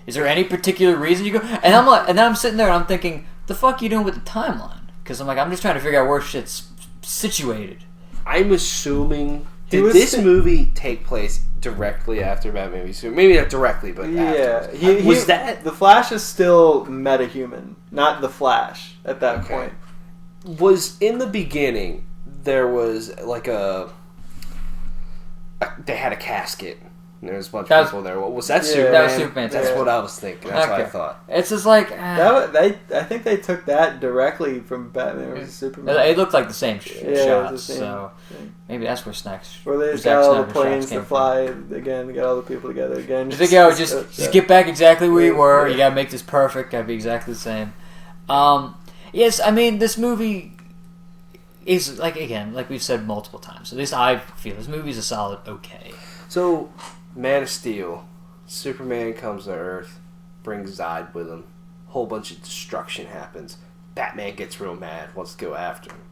is there any particular reason you go? And I'm like, and then I'm sitting there and I'm thinking, the fuck you doing with the timeline? Because I'm like, I'm just trying to figure out where shit's situated. I'm assuming. Did this movie take place directly after Batman v Superman? Maybe not directly, but yeah, was that the Flash is still metahuman, not the Flash at that point. Was in the beginning there was like they had a casket. And there was a bunch of people there. What was that? Superman? That was Superman. That's what I was thinking. That's what I thought. It's just like I think they took that directly from Batman vs Superman. It looked like the same shots, the same so maybe that's where Snacks. Where they just got all the planes to fly again. They got all the people together again. Just get back exactly where you were. You gotta make this perfect. Gotta be exactly the same. Yes, I mean this movie is like we've said multiple times. At least I feel this movie is a solid okay. So. Man of Steel, Superman comes to Earth, brings Zod with him. Whole bunch of destruction happens. Batman gets real mad, wants to go after him.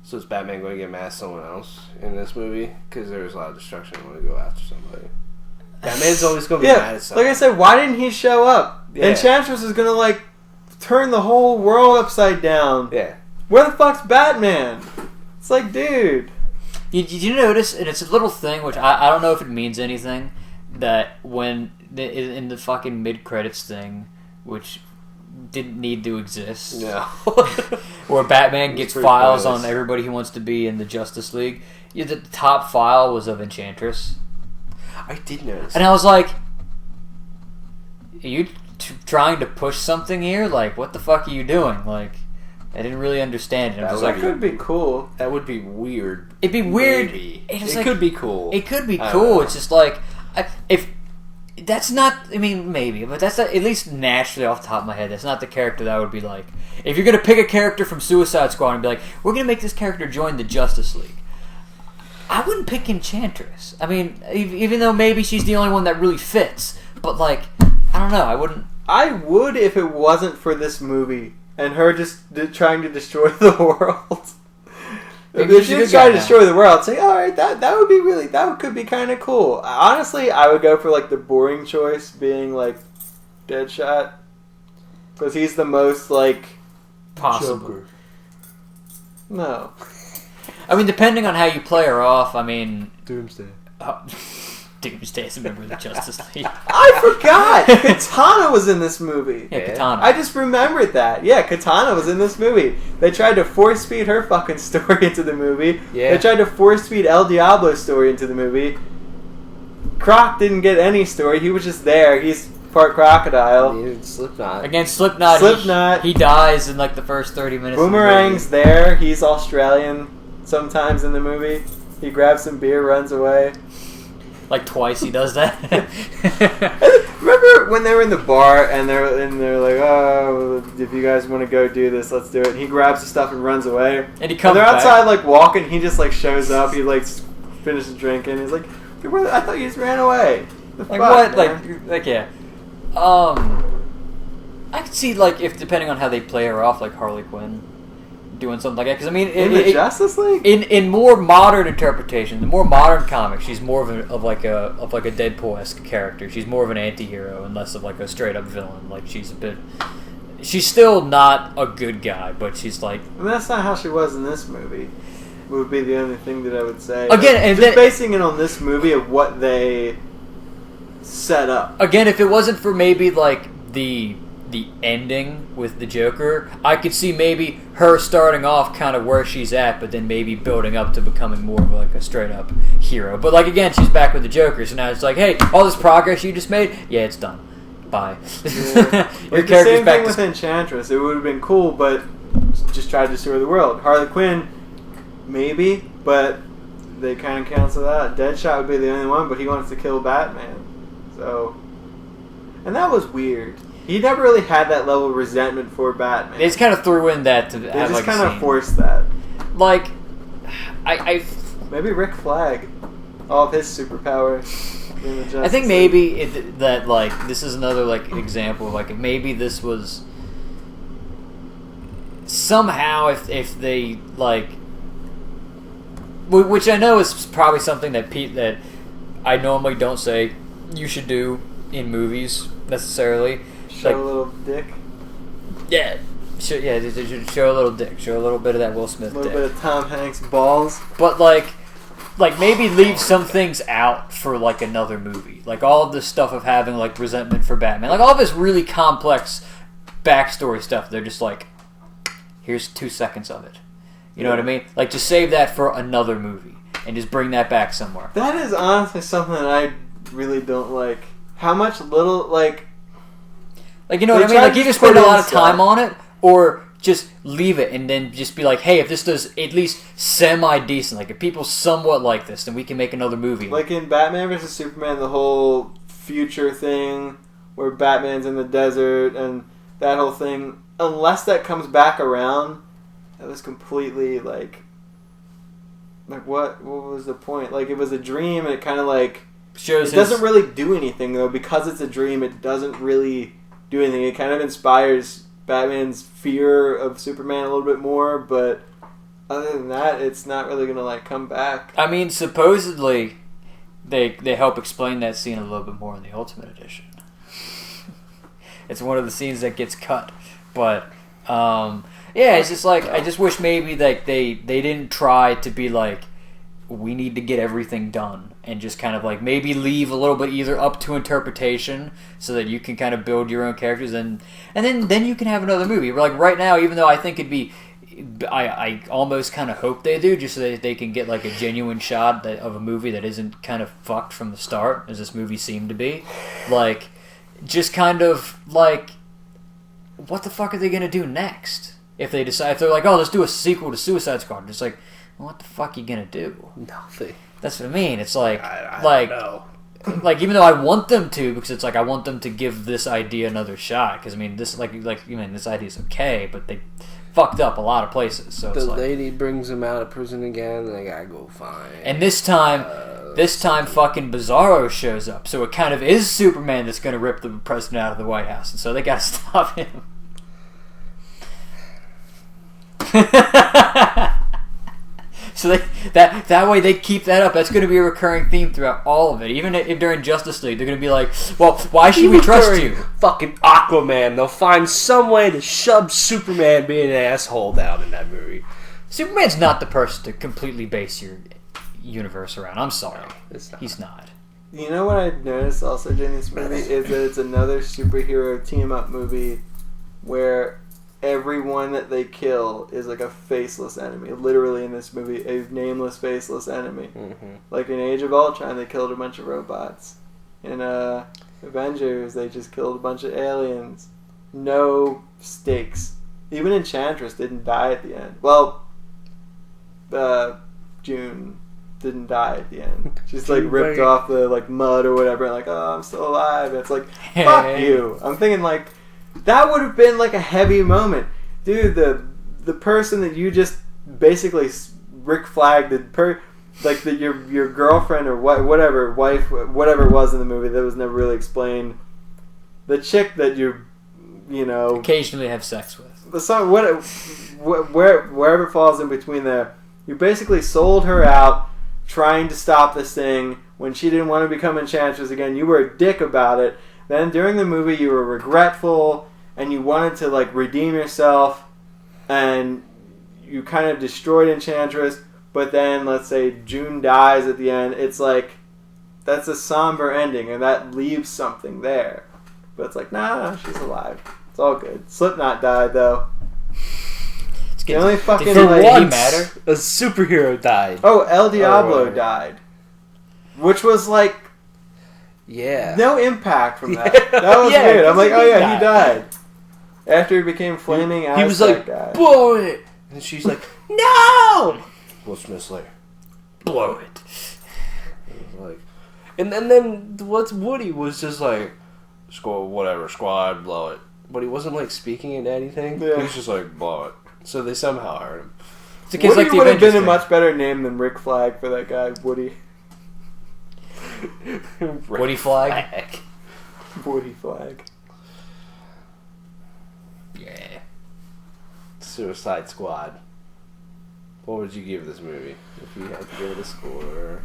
So is Batman going to get mad at someone else in this movie? Because there's a lot of destruction. I want to go after somebody. Batman's always going to be mad at somebody. Like I said, why didn't he show up? Yeah. Enchantress is going to like turn the whole world upside down. Yeah. Where the fuck's Batman? It's like, dude. Did you notice, and it's a little thing, which I don't know if it means anything, that when in the fucking mid-credits thing, which didn't need to exist, no. where Batman gets files on everybody he wants to be in the Justice League, the top file was of Enchantress. I did notice. And I was like, are you trying to push something here? Like, what the fuck are you doing? Like... I didn't really understand it. That could be cool. That would be weird. It'd be weird. Maybe. It could be cool. It could be cool. It's just like if that's not. I mean, maybe, but that's not, at least naturally off the top of my head. That's not the character that I would be like. If you're gonna pick a character from Suicide Squad and be like, we're gonna make this character join the Justice League, I wouldn't pick Enchantress. I mean, even though maybe she's the only one that really fits, but like, I don't know. I wouldn't. I would if it wasn't for this movie. And her just trying to destroy the world. If she was trying to destroy the world, say, all right, that would be really, that could be kind of cool. Honestly, I would go for like the boring choice, being like Deadshot, because he's the most like possible. Joker. No, I mean, depending on how you play her off, I mean, Doomsday. Doomsday is a member of the Justice League. I forgot! Katana was in this movie. Yeah, Katana. I just remembered that. Yeah, Katana was in this movie. They tried to force feed her fucking story into the movie. Yeah. They tried to force feed El Diablo's story into the movie. Croc didn't get any story. He was just there. He's part crocodile. Slipknot. Against Slipknot. He dies in like the first 30 minutes. Boomerang's of the there. He's Australian sometimes in the movie. He grabs some beer, runs away. Like twice he does that. Remember when they were in the bar and they're like, oh, if you guys want to go do this, let's do it. And he grabs the stuff and runs away. And he comes they're back. outside like walking. He just like shows up. He like finishes drinking. He's like, I thought you just ran away. Like what? Like yeah. I could see like if depending on how they play her off, like Harley Quinn doing something like that. Because I mean, in the Justice League, in more modern interpretation, the more modern comics, she's more of like a Deadpool-esque character. She's more of an anti-hero and less of like a straight up villain. Like she's still not a good guy, but she's like. I mean, that's not how she was in this movie. Would be the only thing that I would say. Again, and just basing it on this movie of what they set up. Again, if it wasn't for maybe like the ending with the Joker, I could see maybe her starting off kind of where she's at, but then maybe building up to becoming more of like a straight up hero. But like again, she's back with the Joker, so now it's like, hey, all this progress you just made, yeah, it's done. Bye. Yeah. Your like character's the same back thing with Enchantress. It would have been cool, but just tried to destroy the world. Harley Quinn, maybe, but they kind of cancel that. Deadshot would be the only one, but he wants to kill Batman. So, and that was weird. He never really had that level of resentment for Batman. They just kind of threw in that to They have just like kind a of scene. forced that. Like, I Maybe Rick Flag, all of his superpowers. In the I think Justice maybe that like this is another like example of like if maybe this was somehow if they like, which I know is probably something that I normally don't say you should do in movies necessarily. Show Like, a little dick. yeah, show a little dick, show a little bit of that Will Smith A little dick. bit of Tom Hanks balls. But like maybe leave some things out for like another movie. Like all of this stuff of having like resentment for Batman. Like all this really complex backstory stuff. They're just like, here's 2 seconds of it. You know what I mean? Like just save that for another movie and just bring that back somewhere. That is honestly something that I really don't like. How much little like you know what I They mean? try Like to you just just spend put a in lot of time stuff. on it, or just leave it and then just be like, hey, if this does at least semi-decent, like if people somewhat like this, then we can make another movie. like in Batman vs Superman, the whole future thing where Batman's in the desert and that whole thing. Unless that comes back around, that was completely like what was the point? Like it was a dream, and it kind of like Shows it doesn't really do anything though because it's a dream. It doesn't really do anything. It kind of inspires Batman's fear of Superman a little bit more, but other than that, it's not really gonna like come back. I mean, supposedly they help explain that scene a little bit more in the Ultimate Edition. It's one of the scenes that gets cut, but yeah, it's just like I just wish maybe like they didn't try to be like we need to get everything done and just kind of like maybe leave a little bit either up to interpretation so that you can kind of build your own characters and then you can have another movie. Like right now, even though I think it'd be I almost kind of hope they do just so that they can get like a genuine shot of a movie that isn't kind of fucked from the start as this movie seemed to be. Like just kind of like what the fuck are they gonna do next if they decide if they're like, oh, let's do a sequel to Suicide Squad. It's like, well, what the fuck are you gonna do? Nothing. That's what I mean. It's like I like don't know. like even though I want them to, because it's like I want them to give this idea another shot. Because I mean, this this idea is okay, but they fucked up a lot of places. So it's The like, lady brings him out of prison again, and they gotta go find. and this time fucking Bizarro shows up. So it kind of is Superman that's going to rip the president out of the White House, and so they got to stop him. So that way they keep that up. That's going to be a recurring theme throughout all of it. Even if during Justice League, they're going to be like, well, why should we trust you? Fucking Aquaman. They'll find some way to shove Superman being an asshole down in that movie. Superman's not the person to completely base your universe around. I'm sorry. It's not. He's not. You know what I noticed also in this movie is that it's another superhero team-up movie where everyone that they kill is like a faceless enemy. Literally in this movie, a nameless, faceless enemy. Mm-hmm. Like in Age of Ultron, they killed a bunch of robots. In Avengers, they just killed a bunch of aliens. No stakes. Even Enchantress didn't die at the end. Well, June didn't die at the end. She's like ripped off the like mud or whatever, and like, oh, I'm still alive. And it's like, fuck you. I'm thinking like that would have been like a heavy moment, dude. The person that you just basically Rick flagged your girlfriend or whatever wife, whatever it was in the movie that was never really explained. The chick that you know Occasionally have sex with. the song wherever it falls in between there. You basically sold her out trying to stop this thing when she didn't want to become Enchantress again. You were a dick about it. Then during the movie you were regretful and you wanted to like redeem yourself and you kind of destroyed Enchantress, but then let's say June dies at the end. It's like that's a somber ending and that leaves something there. But it's like, nah, she's alive. It's all good. Slipknot died though. The only fucking For like, once, matter? A superhero died. Oh, El Diablo right. died. Which was like Yeah. no impact from that. Yeah. That was Yeah, weird. I'm like, oh he yeah, he died. After he became flaming He was Aztec like, guy. blow it! And she's like, no! Will Smith's like, blow it. like, And then what's Woody was just like, squad, blow it. But he wasn't like speaking into anything. Yeah. He was just like, blow it. So they somehow heard him. It's a case Woody like the would have Avengers been a thing. much better name than Rick Flag for that guy, Woody. Woody Flag? Woody Flag. Yeah. Suicide Squad. What would you give this movie if you had to give it a score?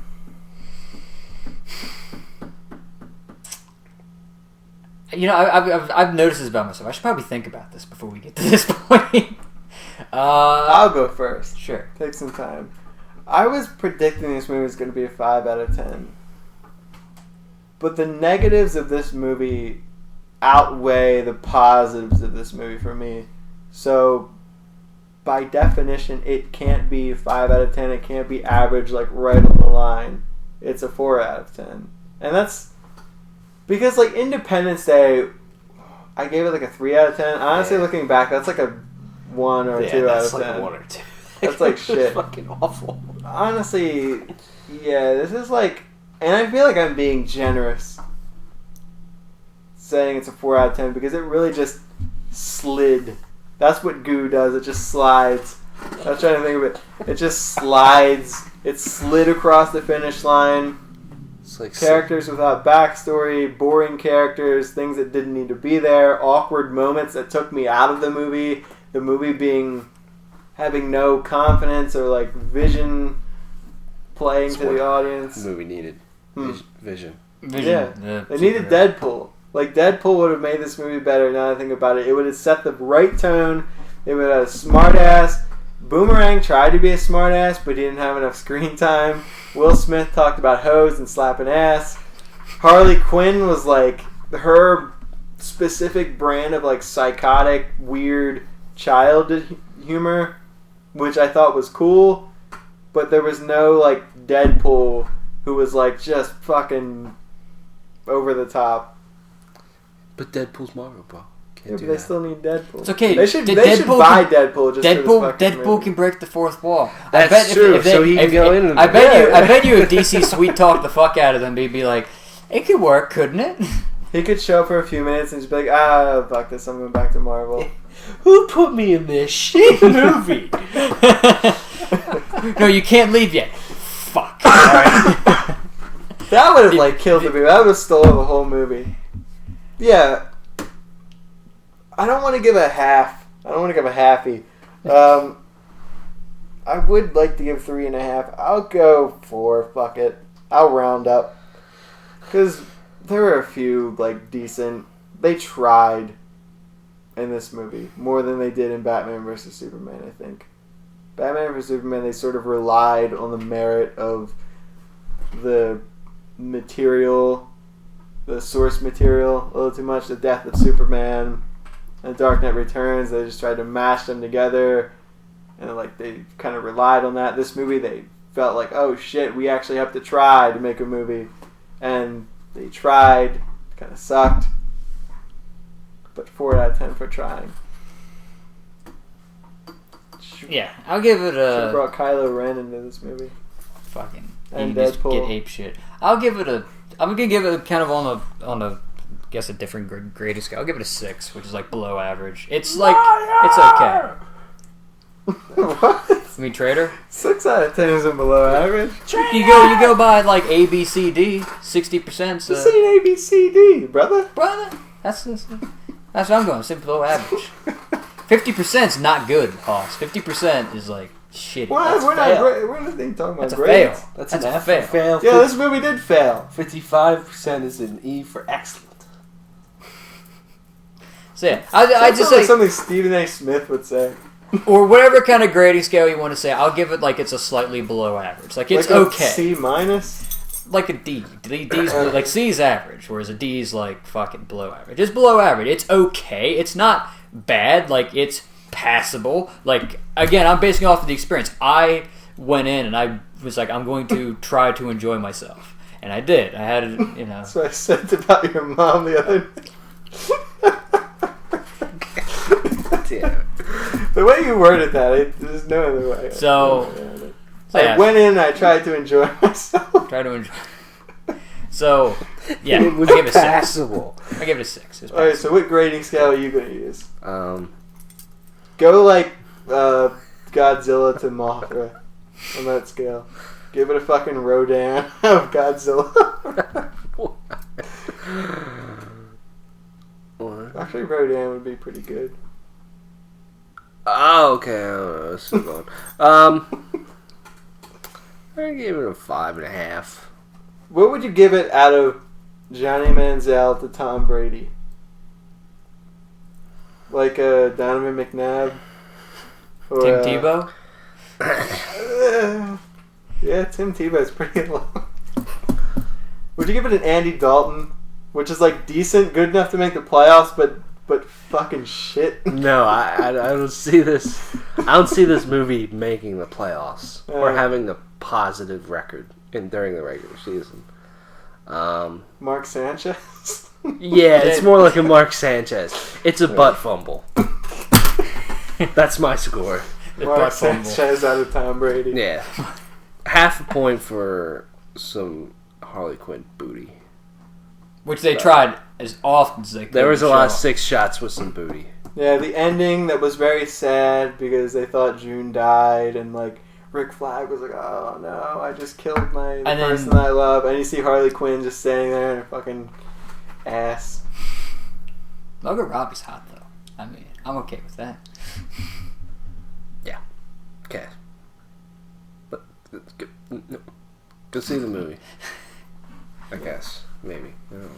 You know, I've noticed this about myself. I should probably think about this before we get to this point. I'll go first. Sure. Take some time. I was predicting this movie was going to be a 5 out of 10. But the negatives of this movie outweigh the positives of this movie for me. So, by definition, it can't be 5 out of 10. It can't be average, like, right on the line. It's a 4 out of 10. And that's... Because, like, Independence Day, I gave it, like, a 3 out of 10. Honestly, looking back, that's, like, a 1 or 2 out of 10. That's like 1 or 2. That's, like, shit. Fucking awful. Honestly, yeah, this is, like... And I feel like I'm being generous saying it's a 4 out of 10 because it really just slid. That's what Goo does. It just slides. I was trying to think of it. It just slides. It slid across the finish line. It's like Characters without backstory, boring characters, things that didn't need to be there, awkward moments that took me out of the movie. The movie having no confidence or like vision playing to the audience. The movie needed vision. Yeah, they needed Deadpool. Like, Deadpool would have made this movie better now that I think about it. It would have set the right tone. It would have had a smart-ass. Boomerang tried to be a smart-ass, but he didn't have enough screen time. Will Smith talked about hoes and slapping ass. Harley Quinn was, like, her specific brand of, like, psychotic, weird child humor, which I thought was cool. But there was no, like, Deadpool who was, like, just fucking over the top. But Deadpool's Marvel, bro. Yeah, but they still need Deadpool. It's okay. They should buy Deadpool just Deadpool can break the fourth wall. That's true. So he can go in. I bet you if DC sweet talk the fuck out of them, he'd be like, it could work, couldn't it? He could show up for a few minutes and just be like, fuck this, I'm going back to Marvel. Who put me in this shit movie? No, you can't leave yet. Fuck. Alright. That would have like killed the movie. That would have stolen the whole movie. Yeah. I don't want to give a half. I don't want to give a halfie. I would like to give 3.5. I'll go 4. Fuck it. I'll round up. Because there were a few, like, decent... They tried in this movie more than they did in Batman vs. Superman, I think. Batman vs. Superman, they sort of relied on the merit of the material, the source material, a little too much. The death of Superman and Dark Knight Returns, they just tried to mash them together, and like they kind of relied on that. This movie, they felt like, oh shit, we actually have to try to make a movie, and they tried. Kind of sucked, but 4 out of 10 for trying. Yeah, I'll give it Should have a brought Kylo Ren into this movie. fucking And just Deadpool. get ape shit. I'm gonna give it kind of on a I guess a different grading scale. I'll give it a 6, which is like below average. It's like it's okay. What? I mean, Trader. 6 out of 10 isn't below average. You go by like A, B, C, D, 60%. So, This ain't ABCD, brother. brother, that's what I'm going. Simply below average. 50% is not good, Hoss. 50% is like shitty. What? We're not even talking about That's a grades. fail. That's That's an a F fail. for fail. Yeah, this movie did fail. 55% is an E for excellent. So yeah, I That just sounds like say, something Stephen A. Smith would say. or whatever kind of grading scale you want to say. I'll give it like it's a slightly below average. Like it's Like a okay. C minus. Like a D. D's like C is average, whereas a D is like fucking below average. It's below average. It's okay. It's not bad. Like it's passable. Like again, I'm basing it off of the experience. I went in and I was like, I'm going to try to enjoy myself, and I did. I had it, you know. That's what I said about your mom the other day. Damn. The way you worded that, there's no other way. So I yeah. went in and I tried to enjoy myself. Try to enjoy. So, yeah, It was I give it a 6. passable. I give it a 6. It's Alright, so what grading scale are you going to use? Go like Godzilla to Mothra on that scale. Give it a fucking Rodan of Godzilla. What? Actually, Rodan would be pretty good. Oh, okay. I don't know. Let's keep going. I gave it a 5.5. What would you give it out of Johnny Manziel to Tom Brady? Like Donovan McNabb? Or, Tim Tebow? Yeah, Tim Tebow's pretty low. Would you give it an Andy Dalton? Which is like decent, good enough to make the playoffs, but fucking shit. No, I don't see this. I don't see this movie making the playoffs or having a positive record during the regular season. Mark Sanchez? Yeah, it's more like a Mark Sanchez. It's a butt fumble. That's my score. Mark Sanchez out of Tom Brady. Yeah. Half a point for some Harley Quinn booty. Which they tried as often as they could. There was a lot of 6 shots with some booty. Yeah, the ending that was very sad because they thought June died and like Rick Flag was like, oh no, I just killed the person I love. And you see Harley Quinn just standing there in her fucking ass. Margot Robbie's hot though. I mean, I'm okay with that. Yeah. Okay. But go see the movie. I guess. Maybe. I don't know.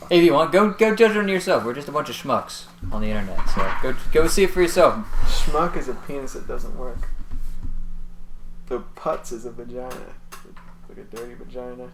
If you want, go judge it on yourself. We're just a bunch of schmucks on the internet, so go see it for yourself. Schmuck is a penis that doesn't work. The putz is a vagina. Like a dirty vagina.